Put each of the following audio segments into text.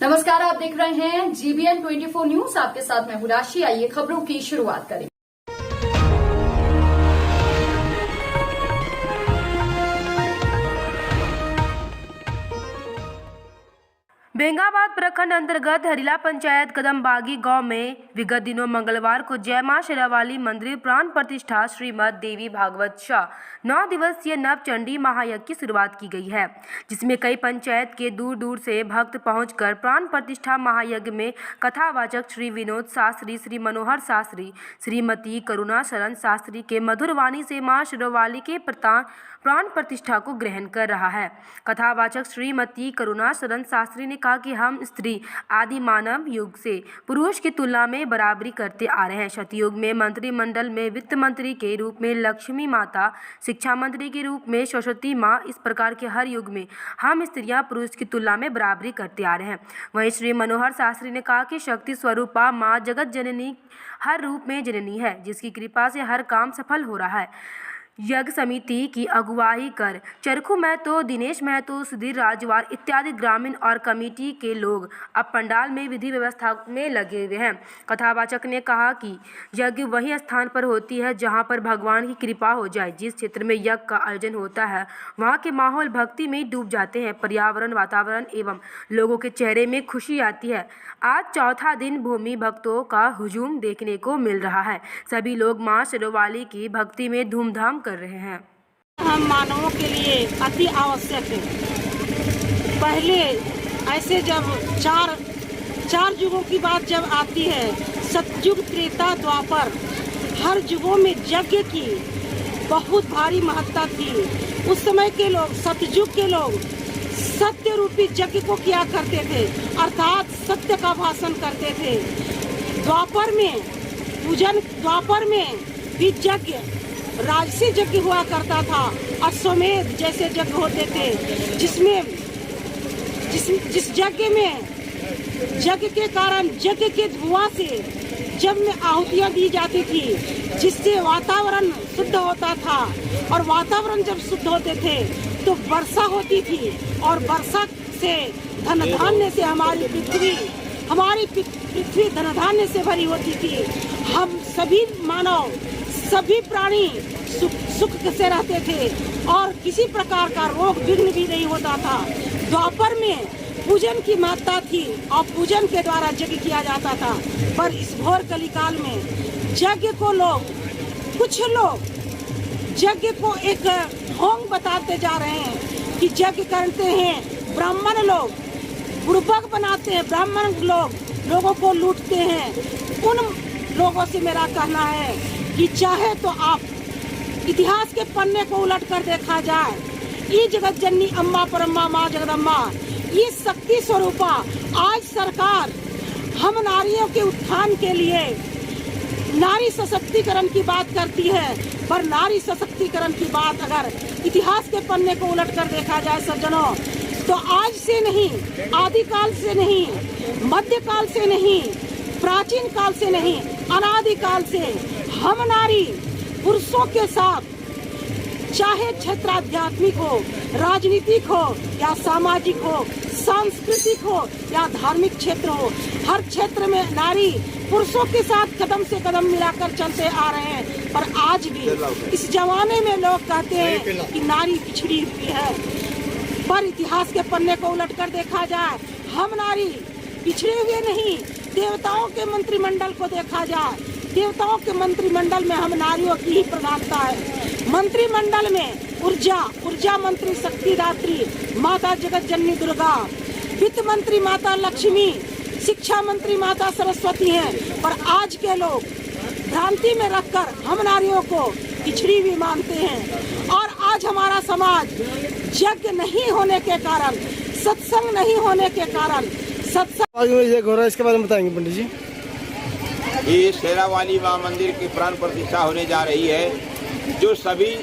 नमस्कार, आप देख रहे हैं GBN 24 न्यूज। आपके साथ मैं हूं राशि। आइए खबरों की शुरुआत करें। बेंगाबाद प्रखंड अंतर्गत हरिला पंचायत कदमबागी गांव में विगत दिनों मंगलवार को जय मां शेरावाली मंदिर प्राण प्रतिष्ठा श्रीमद देवी भागवत शाह 9 दिवसीय नवचंडी महायज्ञ की शुरुआत की गई है, जिसमें कई पंचायत के दूर दूर से भक्त पहुंचकर प्राण प्रतिष्ठा महायज्ञ में कथावाचक श्री विनोद शास्त्री, श्री मनोहर शास्त्री, श्रीमती करुणा शरण शास्त्री के मधुर वाणी से मां शेरावाली के प्राण प्रतिष्ठा को ग्रहण कर रहा है। कथावाचक श्रीमती करुणा शरण शास्त्री ने कहा कि हम स्त्री आदि मानव युग से पुरुष की तुलना में बराबरी करते आ रहे हैं। सतयुग में मंत्रिमंडल में वित्त मंत्री के रूप में लक्ष्मी माता, शिक्षा मंत्री के रूप में सरस्वती माँ, इस प्रकार के हर युग में हम स्त्रियां पुरुष की तुलना में बराबरी करते आ रहे हैं। वहीं श्री मनोहर शास्त्री ने कहा कि शक्ति स्वरूपा माँ जगत जननी हर रूप में जननी है, जिसकी कृपा से हर काम सफल हो रहा है। यज्ञ समिति की अगुवाई कर चरखू महतो, दिनेश महतो, सुधीर राजवार इत्यादि ग्रामीण और कमेटी के लोग अब पंडाल में विधि व्यवस्था में लगे हुए हैं। कथावाचक ने कहा कि यज्ञ वही स्थान पर होती है जहां पर भगवान की कृपा हो जाए। जिस क्षेत्र में यज्ञ का आयोजन होता है वहां के माहौल भक्ति में डूब जाते हैं। पर्यावरण, वातावरण एवं लोगों के चेहरे में खुशी आती है। आज चौथा दिन भूमि भक्तों का हुजूम देखने को मिल रहा है। सभी लोग मां शेरावाली की भक्ति में धूमधाम कर रहे हैं। हम मानवों के लिए अति आवश्यक है। पहले ऐसे जब चार युगों की बात जब आती है, सतयुग, त्रेता, द्वापर, हर युगों में यज्ञ की बहुत भारी महत्ता थी। उस समय के लोग, सतयुग के लोग सत्य रूपी यज्ञ को किया करते थे, अर्थात सत्य का भाषण करते थे। द्वापर में भी यज्ञ, राजसी यज्ञ हुआ करता था। अश्वमेध जैसे यज्ञ होते थे, जिस यज्ञ के कारण यज्ञ के धुआं से जब में आहुतियां दी जाती थी, जिससे वातावरण शुद्ध होता था। और वातावरण जब शुद्ध होते थे तो वर्षा होती थी, और वर्षा से धन धान्य से हमारी पृथ्वी धन धान्य से भरी होती थी। हम सभी मानव, सभी प्राणी सुख से रहते थे और किसी प्रकार का रोग विघ्न भी नहीं होता था। द्वापर में पूजन की महत्ता थी और पूजन के द्वारा यज्ञ किया जाता था। पर इस घोर कलिकाल में यज्ञ को कुछ लोग यज्ञ को एक ढोंग बताते जा रहे हैं कि यज्ञ करते हैं। ब्राह्मण लोग बुड़बक बनाते हैं, ब्राह्मण लोगों को लूटते हैं। उन लोगों से मेरा कहना है कि चाहे तो आप इतिहास के पन्ने को उलट कर देखा जाए, ये जगत जननी अम्मा परम्मा माँ जगदम्बा, ये शक्ति स्वरूपा, आज सरकार हम नारियों के उत्थान के लिए नारी सशक्तिकरण की बात करती है। पर नारी सशक्तिकरण की बात अगर इतिहास के पन्ने को उलट कर देखा जाए सज्जनों, तो आज से नहीं, आदिकाल से नहीं, मध्यकाल से नहीं, प्राचीन काल से नहीं, अनादिकाल से हम नारी पुरुषों के साथ, चाहे क्षेत्र आध्यात्मिक हो, राजनीतिक हो या सामाजिक हो, सांस्कृतिक हो या धार्मिक क्षेत्र हो, हर क्षेत्र में नारी पुरुषों के साथ कदम से कदम मिलाकर चलते आ रहे हैं। और आज भी इस जमाने में लोग कहते हैं कि नारी पिछड़ी हुई है। पर इतिहास के पन्ने को उलट कर देखा जाए, हम नारी पिछड़े हुए नहीं। देवताओं के मंत्रिमंडल को देखा जाए, देवताओं के मंत्रिमंडल में हम नारियों की ही प्रधानता है। मंत्रिमंडल में ऊर्जा मंत्री शक्तिदात्री माता जगत जननी दुर्गा, वित्त मंत्री माता लक्ष्मी, शिक्षा मंत्री माता सरस्वती हैं। पर आज के लोग भ्रांति में रखकर हम नारियों को पिछड़ी भी मानते हैं। और आज हमारा समाज यज्ञ नहीं होने के कारण, सत्संग नहीं होने के कारण, इसके बारे में बताएंगे पंडित जी। ये शेरावाली माँ मंदिर की प्राण प्रतिष्ठा होने जा रही है, जो सभी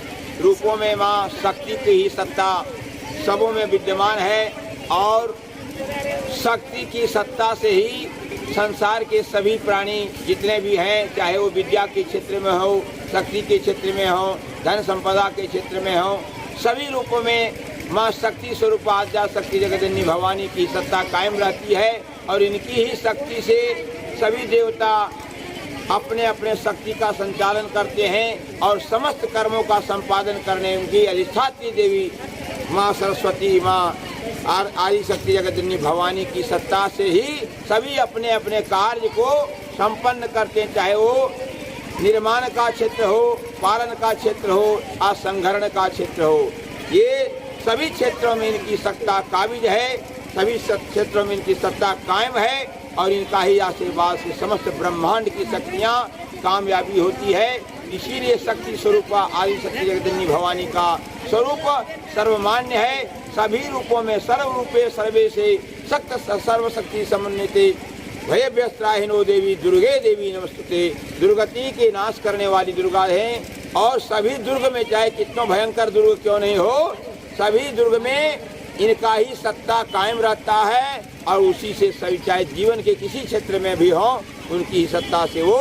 रूपों में माँ शक्ति की ही सत्ता सबों में विद्यमान है। और शक्ति की सत्ता से ही संसार के सभी प्राणी जितने भी हैं, चाहे वो विद्या के क्षेत्र में हो, शक्ति के क्षेत्र में हो, धन संपदा के क्षेत्र में हो, सभी रूपों में माँ शक्ति स्वरूप आद्या शक्ति जगदन्नी भवानी की सत्ता कायम रहती है और इनकी ही शक्ति से सभी देवता अपने अपने शक्ति का संचालन करते हैं और समस्त कर्मों का संपादन करने उनकी अधिष्ठात्री देवी माँ सरस्वती, माँ आदि शक्ति जगदन्नी भवानी की सत्ता से ही सभी अपने अपने कार्य को संपन्न करते हैं, चाहे वो निर्माण का क्षेत्र हो, पालन का क्षेत्र हो, असंहरण का क्षेत्र हो। ये सभी क्षेत्रों में इनकी सत्ता काबिज है, सभी क्षेत्रों में इनकी सत्ता कायम है और इनका ही आशीर्वाद से समस्त ब्रह्मांड की शक्तियाँ कामयाबी होती है। इसीलिए शक्ति स्वरूप आदि शक्ति जगदन्नी भवानी का स्वरूप सर्वमान्य है। सभी रूपों में सर्वरूपे सर्वे से शक्त सर्वशक्ति समन्विते भय व्यस्त्राहिनो देवी दुर्गे देवी नमस्तुते। दुर्गति के नाश करने वाली दुर्गा हैं और सभी दुर्ग में चाहे कितना भयंकर दुर्ग क्यों नहीं हो, सभी दुर्ग में इनका ही सत्ता कायम रहता है और उसी से सभी चाहे जीवन के किसी क्षेत्र में भी हो उनकी ही सत्ता से वो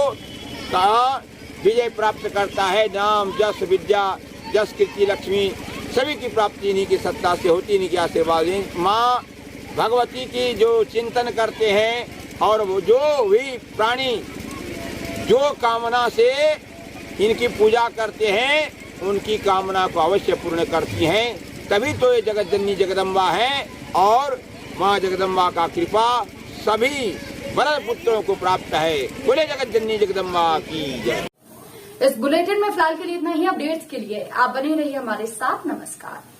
विजय प्राप्त करता है। नाम जस विद्या जस कीर्ति लक्ष्मी सभी की प्राप्ति इन्हीं की सत्ता से होती, इन्हीं के आशीर्वाद। माँ भगवती की जो चिंतन करते हैं और वो जो भी प्राणी जो कामना से इनकी पूजा करते हैं उनकी कामना को अवश्य पूर्ण करती हैं। तभी तो ये जगत जननी जगदम्बा है और माँ जगदम्बा का कृपा सभी वरद पुत्रों को प्राप्त है। बोले जगत जननी जगदम्बा की जय। इस बुलेटिन में फिलहाल के लिए इतना ही। अपडेट्स के लिए आप बने रहिए हमारे साथ। नमस्कार।